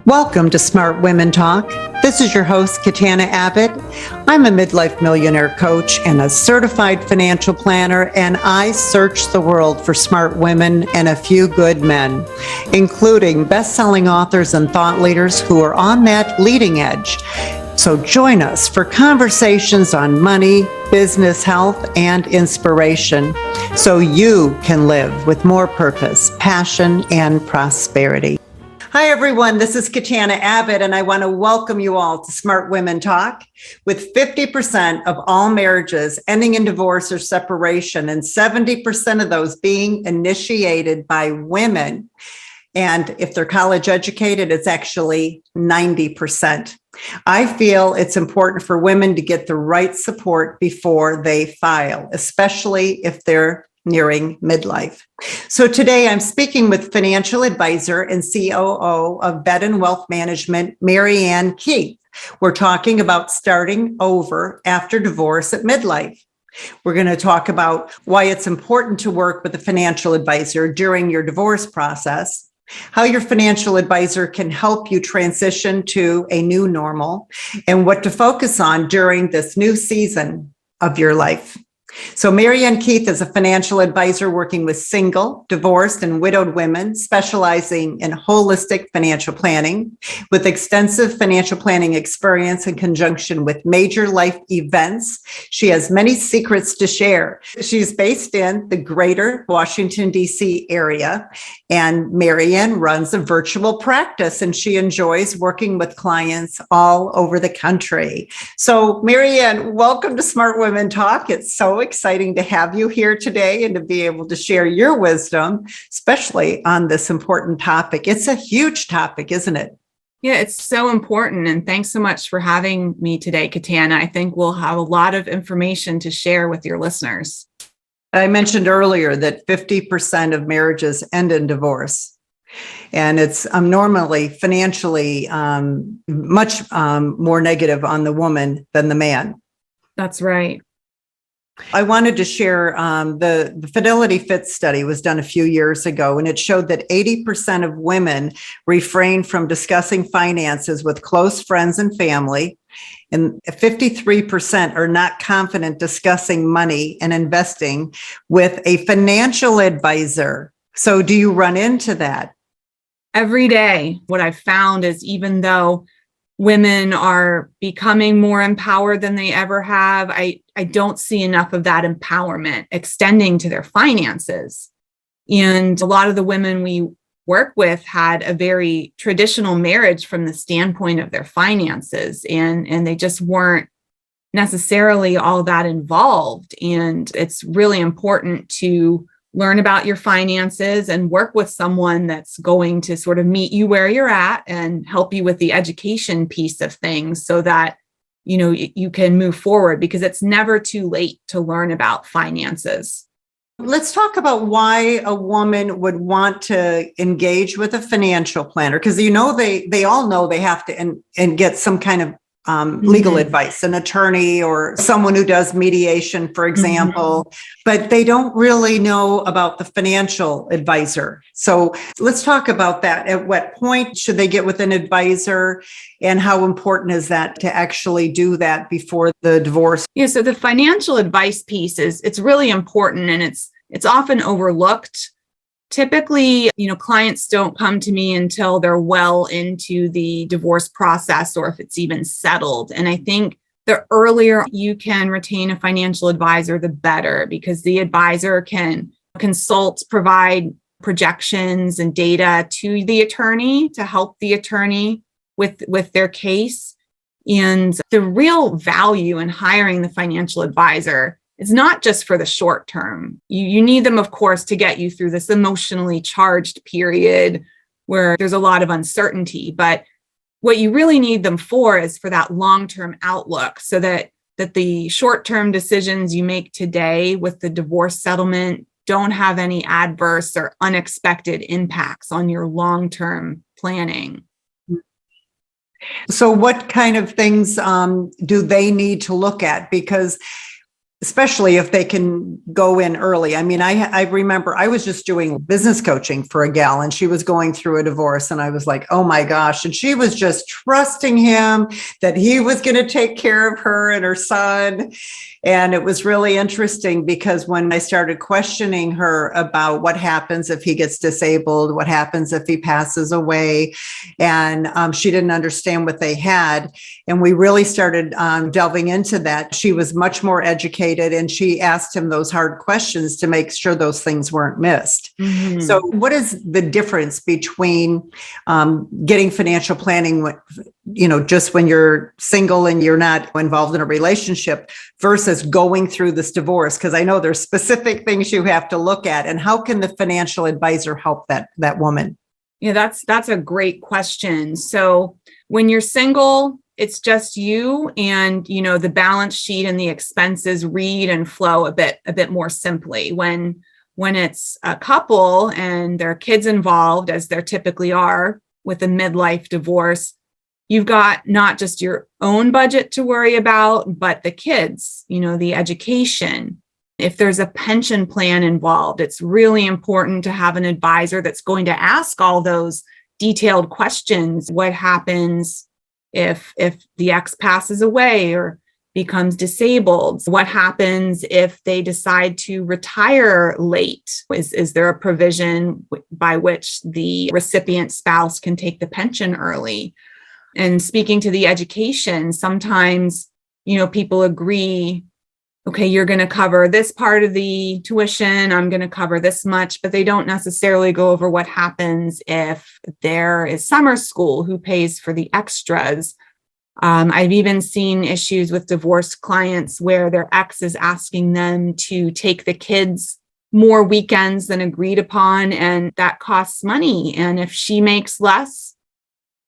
Welcome to Smart Women Talk. This is your host, Katana Abbott. I'm a midlife millionaire coach and a certified financial planner, and I search the world for smart women and a few good men, including best-selling authors and thought leaders who are on that leading edge. So join us for conversations on money, business, health, and inspiration, so you can live with more purpose, passion, and prosperity. Hi, everyone. This is Katana Abbott, and I want to welcome you all to Smart Women Talk. With 50% of all marriages ending in divorce or separation, and 70% of those being initiated by women, and if they're college educated, it's actually 90%. I feel it's important for women to get the right support before they file, especially if they're nearing midlife. So today I'm speaking with financial advisor and COO of Bed and Wealth Management, Maryann Keith. We're talking about starting over after divorce at midlife. We're going to talk about why it's important to work with a financial advisor during your divorce process, how your financial advisor can help you transition to a new normal, and what to focus on during this new season of your life. So Maryann Keith is a financial advisor working with single, divorced, and widowed women, specializing in holistic financial planning with extensive financial planning experience in conjunction with major life events. She has many secrets to share. She's based in the greater Washington, D.C. area, and Maryann runs a virtual practice, and she enjoys working with clients all over the country. So Maryann, welcome to Smart Women Talk. It's so exciting to have you here today and to be able to share your wisdom, especially on this important topic. It's a huge topic, isn't it? Yeah, it's so important. And thanks so much for having me today, Katana. I think we'll have a lot of information to share with your listeners. I mentioned earlier that 50% of marriages end in divorce. And it's normally financially much more negative on the woman than the man. That's right. I wanted to share the Fidelity Fit study was done a few years ago, and it showed that 80% of women refrain from discussing finances with close friends and family, and 53% are not confident discussing money and investing with a financial advisor. So do you run into that? Every day, what I've found is even though women are becoming more empowered than they ever have, I don't see enough of that empowerment extending to their finances. And a lot of the women we work with had a very traditional marriage from the standpoint of their finances, and they just weren't necessarily all that involved. And it's really important to learn about your finances and work with someone that's going to sort of meet you where you're at and help you with the education piece of things so that, you know, you can move forward, because it's never too late to learn about finances. Let's talk about why a woman would want to engage with a financial planner, because you know they all know they have to and get some kind of legal advice, an attorney or someone who does mediation, for example, but they don't really know about the financial advisor. So let's talk about that. At what point should they get with an advisor, and how important is that to actually do that before the divorce? Yeah, so the financial advice piece it's really important, and it's often overlooked. Typically, clients don't come to me until they're well into the divorce process, or if it's even settled. And I think the earlier you can retain a financial advisor, the better, because the advisor can consult, provide projections and data to the attorney to help the attorney with their case. And the real value in hiring the financial advisor, it's not just for the short term. You need them, of course, to get you through this emotionally charged period where there's a lot of uncertainty. But what you really need them for is for that long-term outlook, so that the short-term decisions you make today with the divorce settlement don't have any adverse or unexpected impacts on your long-term planning. So what kind of things do they need to look at? Because especially if they can go in early. I mean, I remember I was just doing business coaching for a gal and she was going through a divorce and I was like, oh my gosh. And she was just trusting him that he was going to take care of her and her son. And it was really interesting because when I started questioning her about what happens if he gets disabled, what happens if he passes away, and she didn't understand what they had. And we really started delving into that. She was much more educated and she asked him those hard questions to make sure those things weren't missed. Mm-hmm. So what is the difference between getting financial planning, just when you're single and you're not involved in a relationship versus going through this divorce? Because I know there's specific things you have to look at. And how can the financial advisor help that woman? Yeah, that's a great question. So when you're single, it's just you and, the balance sheet and the expenses read and flow a bit more simply. When it's a couple and there are kids involved, as there typically are with a midlife divorce, you've got not just your own budget to worry about, but the kids, the education. If there's a pension plan involved, it's really important to have an advisor that's going to ask all those detailed questions. What happens if the ex passes away or becomes disabled? What happens if they decide to retire late? Is there a provision by which the recipient spouse can take the pension early? And speaking to the education, sometimes, people agree, okay, you're going to cover this part of the tuition, I'm going to cover this much, but they don't necessarily go over what happens if there is summer school, who pays for the extras. I've even seen issues with divorced clients where their ex is asking them to take the kids more weekends than agreed upon, and that costs money. And if she makes less,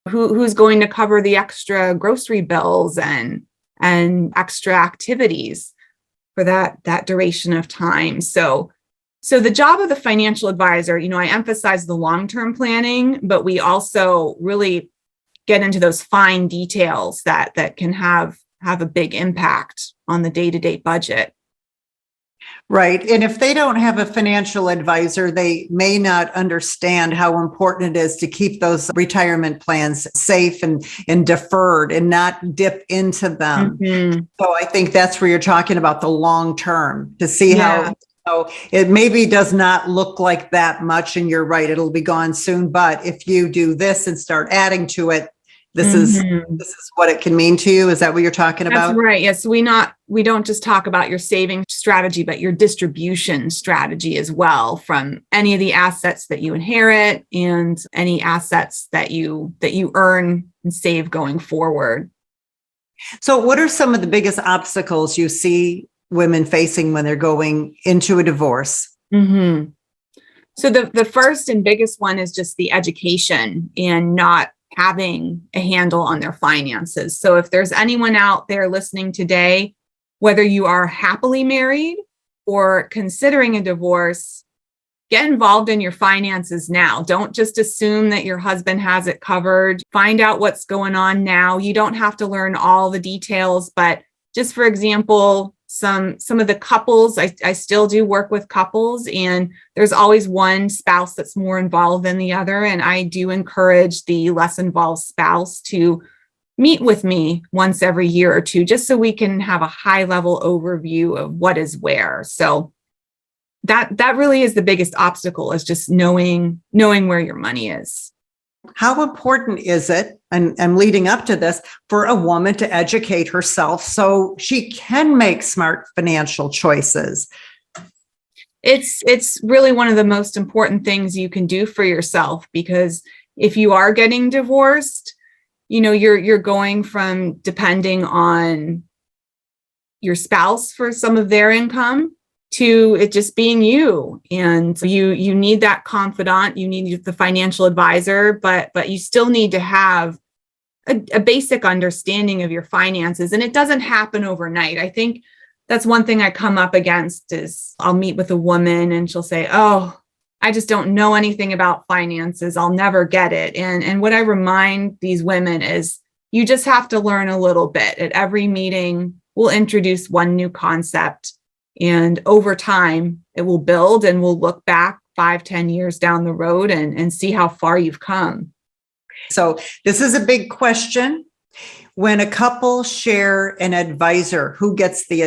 who's going to cover the extra grocery bills and extra activities for that duration of time? So the job of the financial advisor, I emphasize the long-term planning, but we also really get into those fine details that can have a big impact on the day-to-day budget. Right. And if they don't have a financial advisor, they may not understand how important it is to keep those retirement plans safe and deferred and not dip into them. Mm-hmm. So I think that's where you're talking about the long term, to see how it maybe does not look like that much. And you're right, it'll be gone soon. But if you do this and start adding to it, this is what it can mean to you. Is that what you're talking about? That's right. Yes. We don't just talk about your saving strategy, but your distribution strategy as well, from any of the assets that you inherit and any assets that you earn and save going forward. So what are some of the biggest obstacles you see women facing when they're going into a divorce? Mm-hmm. So the first and biggest one is just the education and not having a handle on their finances. So if there's anyone out there listening today, whether you are happily married or considering a divorce, get involved in your finances now. Don't just assume that your husband has it covered. Find out what's going on now. You don't have to learn all the details, but just for example, some of the couples, I still do work with couples, and there's always one spouse that's more involved than the other. And I do encourage the less involved spouse to meet with me once every year or two, just so we can have a high level overview of what is where. So that really is the biggest obstacle, is just knowing where your money is. How important is it, and I'm leading up to this, for a woman to educate herself so she can make smart financial choices? It's really one of the most important things you can do for yourself, because if you are getting divorced, you're going from depending on your spouse for some of their income to it just being you. And you need that confidant, you need the financial advisor, but you still need to have a basic understanding of your finances. And it doesn't happen overnight. I think that's one thing I come up against is I'll meet with a woman and she'll say, oh, I just don't know anything about finances. I'll never get it. And what I remind these women is you just have to learn a little bit. At every meeting, we'll introduce one new concept. And over time, it will build, and we'll look back 5, 10 years down the road and see how far you've come. So this is a big question. When a couple share an advisor, who gets the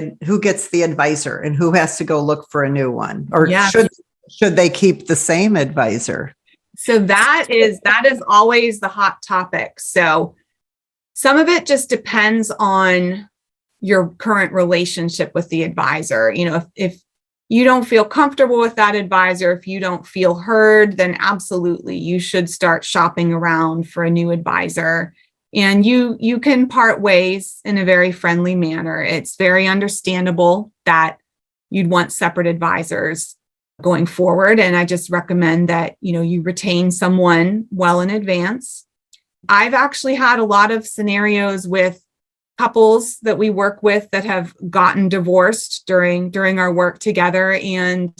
advisor, and who has to go look for a new one? Or Yes. should they keep the same advisor? So that is always the hot topic. So some of it just depends on your current relationship with the advisor. If you don't feel comfortable with that advisor, if you don't feel heard, then absolutely you should start shopping around for a new advisor. And you can part ways in a very friendly manner. It's very understandable that you'd want separate advisors going forward. And I just recommend that, you retain someone well in advance. I've actually had a lot of scenarios with couples that we work with that have gotten divorced during our work together, and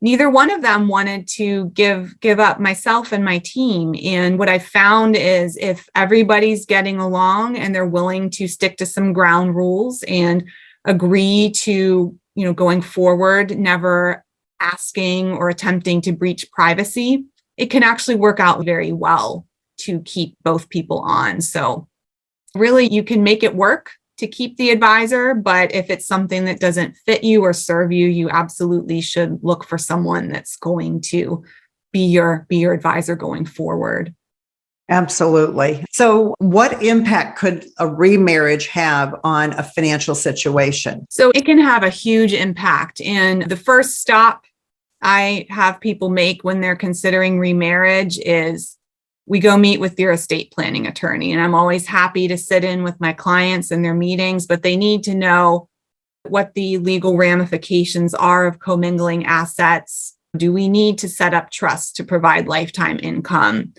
neither one of them wanted to give up myself and my team. And what I found is, if everybody's getting along and they're willing to stick to some ground rules and agree to, going forward, never asking or attempting to breach privacy, it can actually work out very well to keep both people on. So really, you can make it work to keep the advisor, but if it's something that doesn't fit you or serve you, you absolutely should look for someone that's going to be your advisor going forward. Absolutely. So what impact could a remarriage have on a financial situation? So it can have a huge impact. And the first stop I have people make when they're considering remarriage is, we go meet with your estate planning attorney. And I'm always happy to sit in with my clients in their meetings, but they need to know what the legal ramifications are of commingling assets. Do we need to set up trusts to provide lifetime income?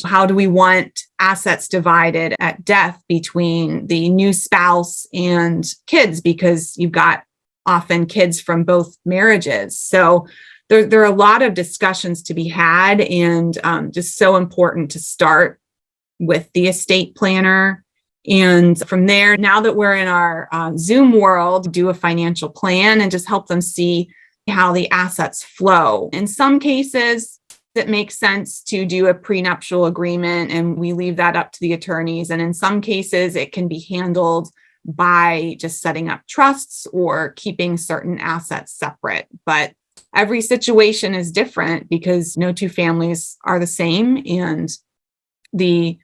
How do we want assets divided at death between the new spouse and kids? Because you've got often kids from both marriages. So there are a lot of discussions to be had, and just so important to start with the estate planner. And from there, now that we're in our Zoom world, do a financial plan and just help them see how the assets flow. In some cases, it makes sense to do a prenuptial agreement, and we leave that up to the attorneys. And in some cases, it can be handled by just setting up trusts or keeping certain assets separate. But every situation is different because no two families are the same, and the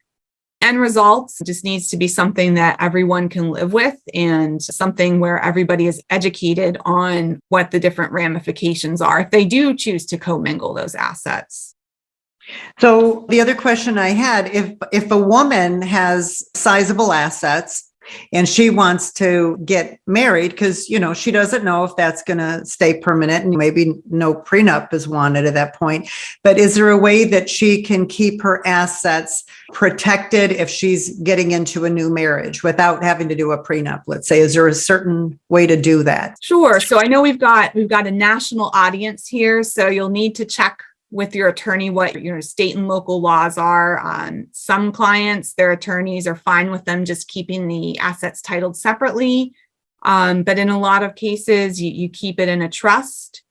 end result just needs to be something that everyone can live with, and something where everybody is educated on what the different ramifications are if they do choose to commingle those assets. So the other question I had, if a woman has sizable assets and she wants to get married, because, she doesn't know if that's going to stay permanent, and maybe no prenup is wanted at that point. But is there a way that she can keep her assets protected if she's getting into a new marriage without having to do a prenup? Let's say, is there a certain way to do that? Sure. So I know we've got a national audience here, so you'll need to check with your attorney what your state and local laws are. Some clients, their attorneys are fine with them just keeping the assets titled separately. But in a lot of cases, you keep it in a trust,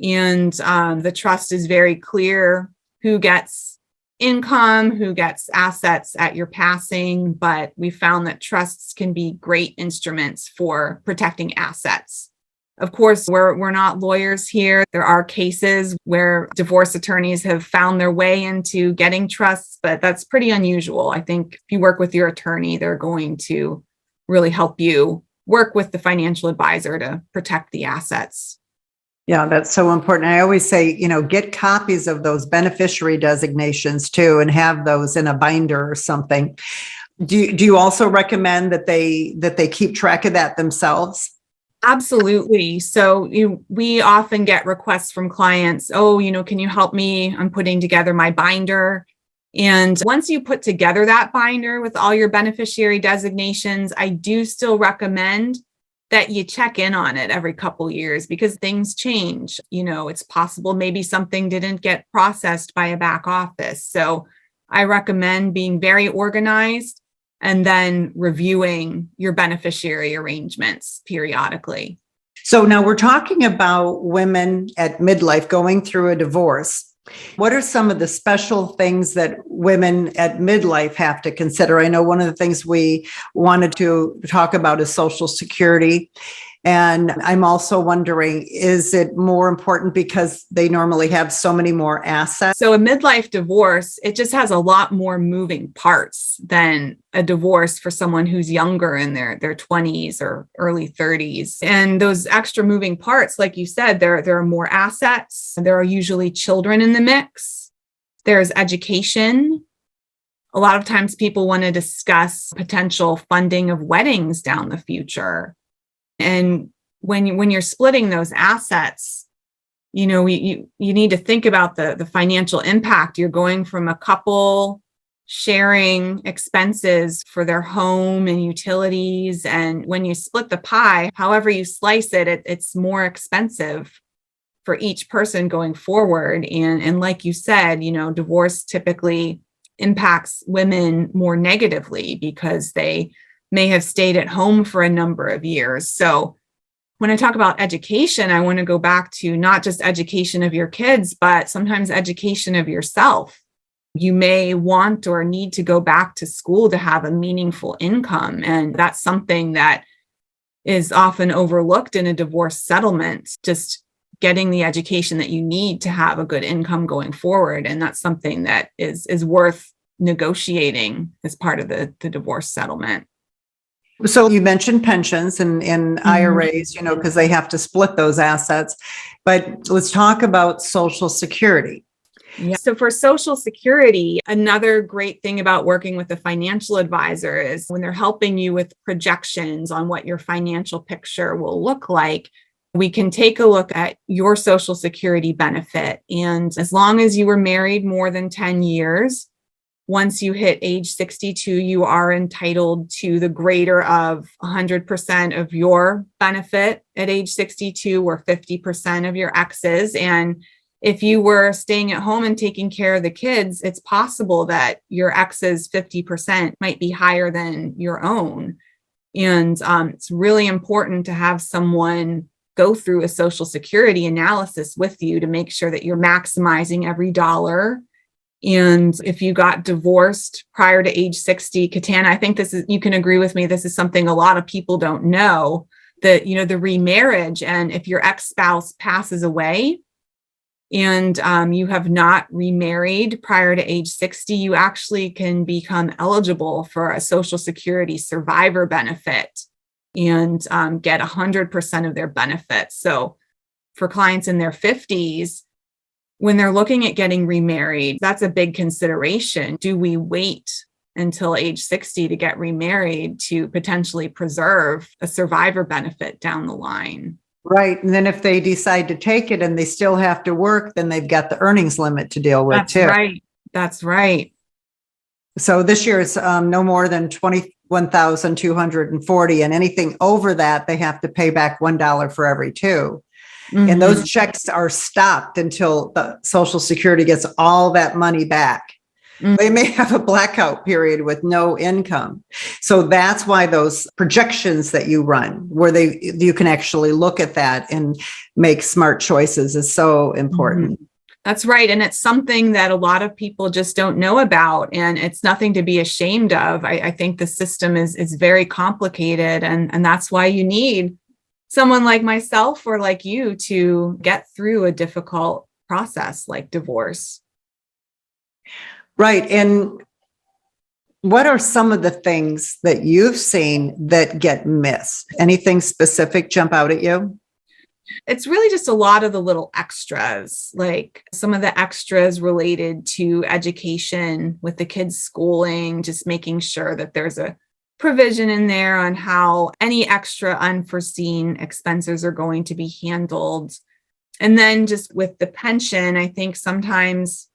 and the trust is very clear who gets income, who gets assets at your passing. But we found that trusts can be great instruments for protecting assets. Of course, we're not lawyers here. There are cases where divorce attorneys have found their way into getting trusts, but that's pretty unusual. I think if you work with your attorney, they're going to really help you work with the financial advisor to protect the assets. Yeah, that's so important. I always say, get copies of those beneficiary designations too, and have those in a binder or something. Do you also recommend that they keep track of that themselves? Absolutely. So we often get requests from clients, can you help me? I'm putting together my binder. And once you put together that binder with all your beneficiary designations, I do still recommend that you check in on it every couple years, because things change. It's possible maybe something didn't get processed by a back office. So I recommend being very organized and then reviewing your beneficiary arrangements periodically. So now we're talking about women at midlife going through a divorce. What are some of the special things that women at midlife have to consider? I know one of the things we wanted to talk about is Social Security. And I'm also wondering, is it more important because they normally have so many more assets? So a midlife divorce, it just has a lot more moving parts than a divorce for someone who's younger in their 20s or early 30s. And those extra moving parts, like you said, there are more assets. There are usually children in the mix. There's education. A lot of times people want to discuss potential funding of weddings down the future. And when you're splitting those assets, you need to think about the financial impact. You're going from a couple sharing expenses for their home and utilities. And when you split the pie, however you slice it, it's more expensive for each person going forward. And like you said, divorce typically impacts women more negatively because they may have stayed at home for a number of years. So when I talk about education, I want to go back to not just education of your kids, but sometimes education of yourself. You may want or need to go back to school to have a meaningful income. And that's something that is often overlooked in a divorce settlement, just getting the education that you need to have a good income going forward. And that's something that is worth negotiating as part of the divorce settlement. So you mentioned pensions and IRAs, because they have to split those assets. But let's talk about Social Security. Yeah. So for Social Security, another great thing about working with a financial advisor is when they're helping you with projections on what your financial picture will look like, we can take a look at your Social Security benefit. And as long as you were married more than 10 years, once you hit age 62, you are entitled to the greater of 100% of your benefit at age 62 or 50% of your ex's. And if you were staying at home and taking care of the kids, it's possible that your ex's 50% might be higher than your own. And it's really important to have someone go through a Social Security analysis with you to make sure that you're maximizing every dollar. And if you got divorced prior to age 60, Katana, I think you can agree with me, this is something a lot of people don't know, that, the remarriage. And if your ex-spouse passes away and you have not remarried prior to age 60, you actually can become eligible for a Social Security survivor benefit and get 100% of their benefits. So for clients in their 50s, when they're looking at getting remarried, that's a big consideration. Do we wait until age 60 to get remarried to potentially preserve a survivor benefit down the line? Right. And then if they decide to take it and they still have to work, then they've got the earnings limit to deal with too. That's right. So this year is no more than 21,240, and anything over that, they have to pay back $1 for every two. Mm-hmm. And those checks are stopped until the Social Security gets all that money back. Mm-hmm. They may have a blackout period with no income. So that's why those projections that you run, where you can actually look at that and make smart choices, is so important. Mm-hmm. That's right. And it's something that a lot of people just don't know about. And it's nothing to be ashamed of. I think the system is very complicated. And that's why you need someone like myself or like you to get through a difficult process like divorce. Right. And what are some of the things that you've seen that get missed? Anything specific jump out at you? It's really just a lot of the little extras, like some of the extras related to education with the kids' schooling, just making sure that there's a provision in there on how any extra unforeseen expenses are going to be handled. And then just with the pension, I think sometimes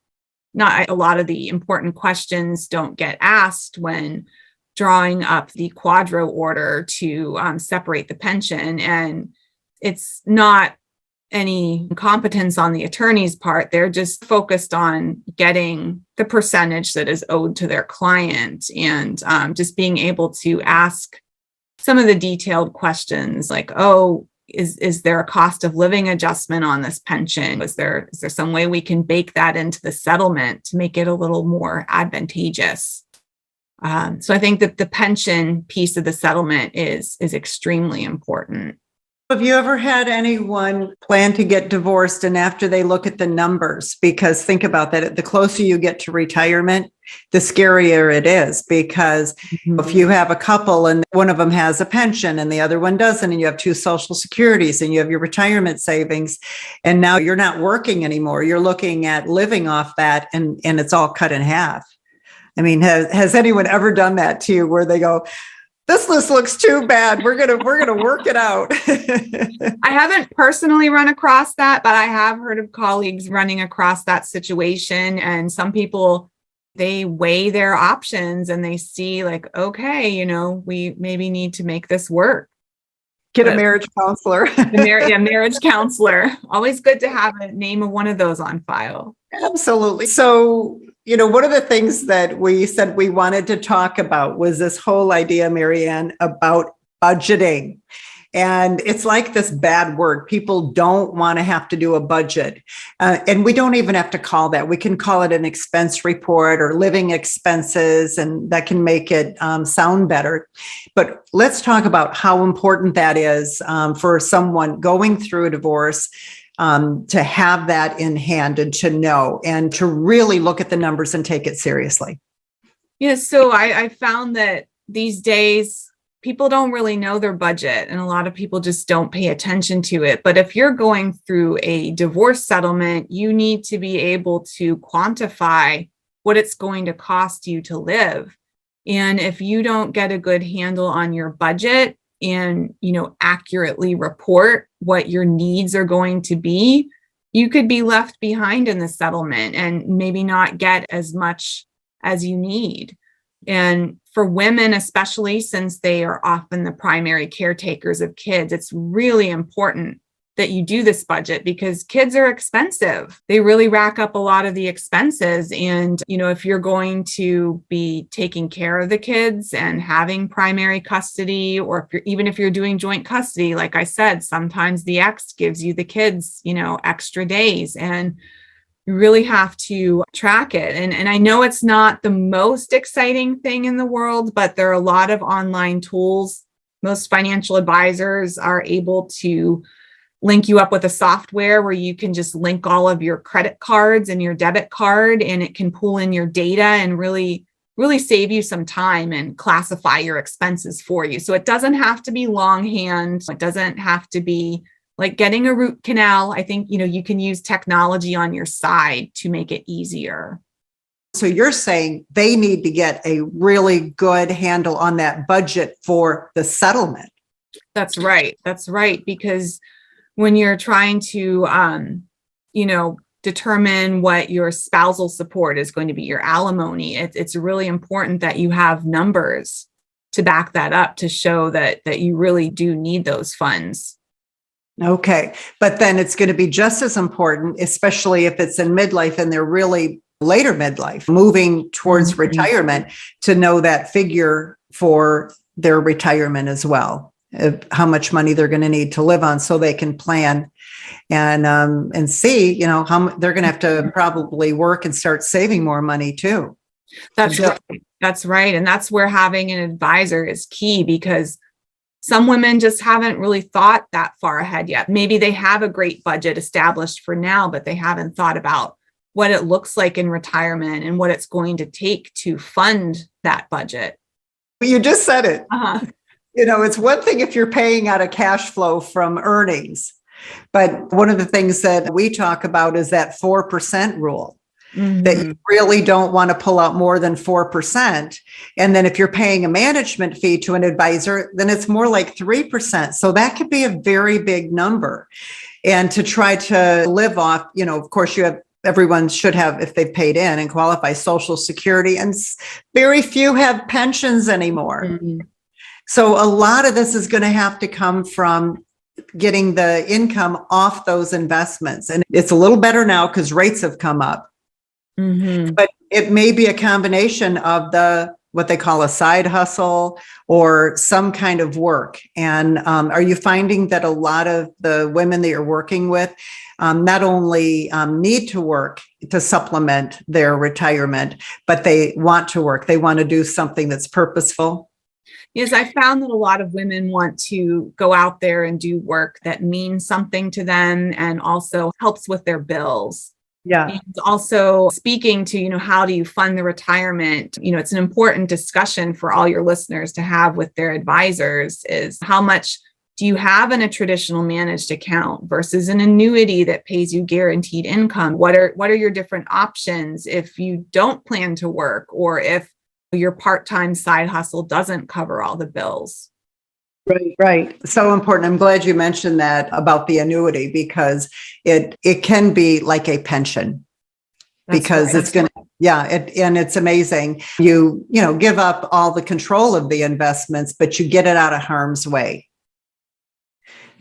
not a lot of the important questions don't get asked when drawing up the quadro order to separate the pension. And it's not any competence on the attorney's part. They're just focused on getting the percentage that is owed to their client and just being able to ask some of the detailed questions like, oh, is there a cost of living adjustment on this pension? Is there some way we can bake that into the settlement to make it a little more advantageous? So I think that the pension piece of the settlement is extremely important. Have you ever had anyone plan to get divorced and after they look at the numbers? Because think about that, the closer you get to retirement, the scarier it is. Because if you have a couple and one of them has a pension and the other one doesn't, and you have two social securities and you have your retirement savings, and now you're not working anymore, you're looking at living off that, and it's all cut in half. I mean, has anyone ever done that to you where they go, this list looks too bad, we're gonna work it out? I haven't personally run across that, but I have heard of colleagues running across that situation. And some people, they weigh their options and they see like, okay, we maybe need to make this work. Get a marriage counselor. Marriage counselor. Always good to have a name of one of those on file. Absolutely. So, one of the things that we said we wanted to talk about was this whole idea, Maryann, about budgeting. And it's like this bad word. People don't want to have to do a budget. And we don't even have to call that. We can call it an expense report or living expenses, and that can make it sound better. But let's talk about how important that is for someone going through a divorce, to have that in hand and to know and to really look at the numbers and take it seriously. Yeah, so I found that these days, people don't really know their budget, and a lot of people just don't pay attention to it. But if you're going through a divorce settlement, you need to be able to quantify what it's going to cost you to live. And if you don't get a good handle on your budget and, accurately report what your needs are going to be, you could be left behind in the settlement and maybe not get as much as you need. And for women, especially since they are often the primary caretakers of kids, it's really important that you do this budget because kids are expensive. They really rack up a lot of the expenses. And, if you're going to be taking care of the kids and having primary custody, or if you're doing joint custody, like I said, sometimes the ex gives you the kids, extra days, and you really have to track it. And I know it's not the most exciting thing in the world, but there are a lot of online tools. Most financial advisors are able to link you up with a software where you can just link all of your credit cards and your debit card, and it can pull in your data and really save you some time and classify your expenses for you. So it doesn't have to be longhand. It doesn't have to be like getting a root canal. I think, you can use technology on your side to make it easier. So you're saying they need to get a really good handle on that budget for the settlement. That's right. Because when you're trying to, determine what your spousal support is going to be, your alimony, it's really important that you have numbers to back that up to show that you really do need those funds. Okay. But then it's going to be just as important, especially if it's in midlife and they're really later midlife, moving towards retirement, to know that figure for their retirement as well, how much money they're going to need to live on so they can plan and see, how they're going to have to probably work and start saving more money too. That's right. That's right. And that's where having an advisor is key, because some women just haven't really thought that far ahead yet. Maybe they have a great budget established for now, but they haven't thought about what it looks like in retirement and what it's going to take to fund that budget. You just said it. Uh-huh. It's one thing if you're paying out of cash flow from earnings, but one of the things that we talk about is that 4% rule, that you really don't want to pull out more than 4%. And then if you're paying a management fee to an advisor, then it's more like 3%. So that could be a very big number. And to try to live off, of course, everyone should have, if they've paid in and qualify, Social Security, and very few have pensions anymore. So a lot of this is going to have to come from getting the income off those investments. And it's a little better now because rates have come up. But it may be a combination of the what they call a side hustle or some kind of work. And are you finding that a lot of the women that you're working with not only need to work to supplement their retirement, but they want to work. They want to do something that's purposeful? Yes, I found that a lot of women want to go out there and do work that means something to them and also helps with their bills. Yeah. And also speaking to, how do you fund the retirement? It's an important discussion for all your listeners to have with their advisors is how much do you have in a traditional managed account versus an annuity that pays you guaranteed income? What are your different options if you don't plan to work or if your part-time side hustle doesn't cover all the bills? Right. So important. I'm glad you mentioned that about the annuity because it can be like a pension. That's because right. it's going to, and it's amazing. You give up all the control of the investments, but you get it out of harm's way.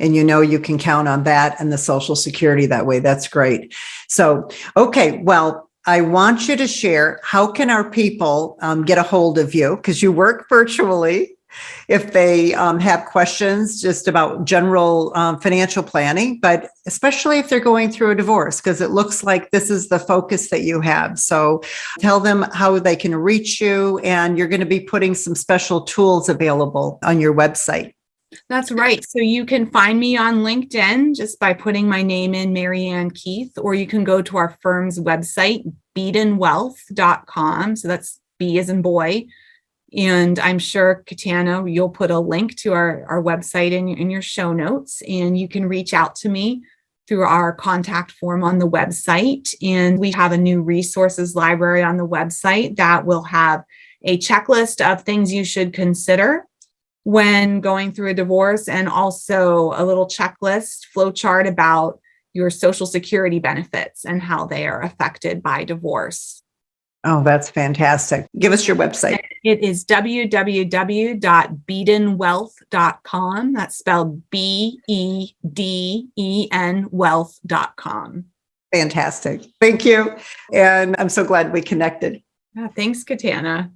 And you can count on that and the Social Security that way. That's great. So, okay, well, I want you to share, how can our people get a hold of you? Because you work virtually. If they have questions just about general financial planning, but especially if they're going through a divorce, because it looks like this is the focus that you have. So tell them how they can reach you, and you're going to be putting some special tools available on your website. That's right. So you can find me on LinkedIn just by putting my name in, Maryann Keith, or you can go to our firm's website, bedenwealth.com. So that's B as in boy. And I'm sure, Katana, you'll put a link to our website in your show notes, and you can reach out to me through our contact form on the website. And we have a new resources library on the website that will have a checklist of things you should consider when going through a divorce, and also a little checklist flowchart about your Social Security benefits and how they are affected by divorce. Oh, that's fantastic. Give us your website. It is www.bedenwealth.com. That's spelled BEDEN wealth.com. Fantastic. Thank you. And I'm so glad we connected. Thanks, Katana.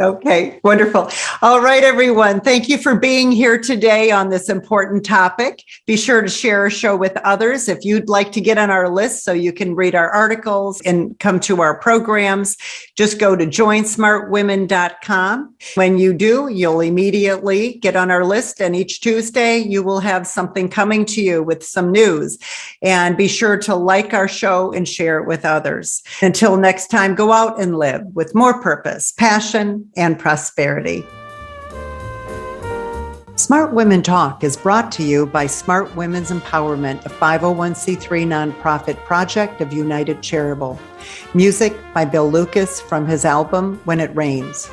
Okay, wonderful. All right, everyone. Thank you for being here today on this important topic. Be sure to share our show with others. If you'd like to get on our list so you can read our articles and come to our programs, just go to joinsmartwomen.com. When you do, you'll immediately get on our list, and each Tuesday you will have something coming to you with some news. And be sure to like our show and share it with others. Until next time, go out and live with more purpose, passion, and prosperity. Smart Women Talk is brought to you by Smart Women's Empowerment, a 501c3 nonprofit project of United Charitable. Music by Bill Lucas from his album When It Rains.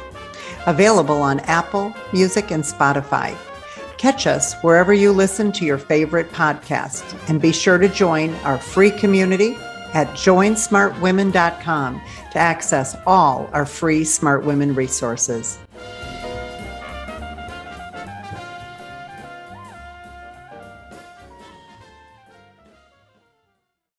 Available on Apple Music and Spotify. Catch us wherever you listen to your favorite podcast, and be sure to join our free community at joinsmartwomen.com to access all our free Smart Women resources.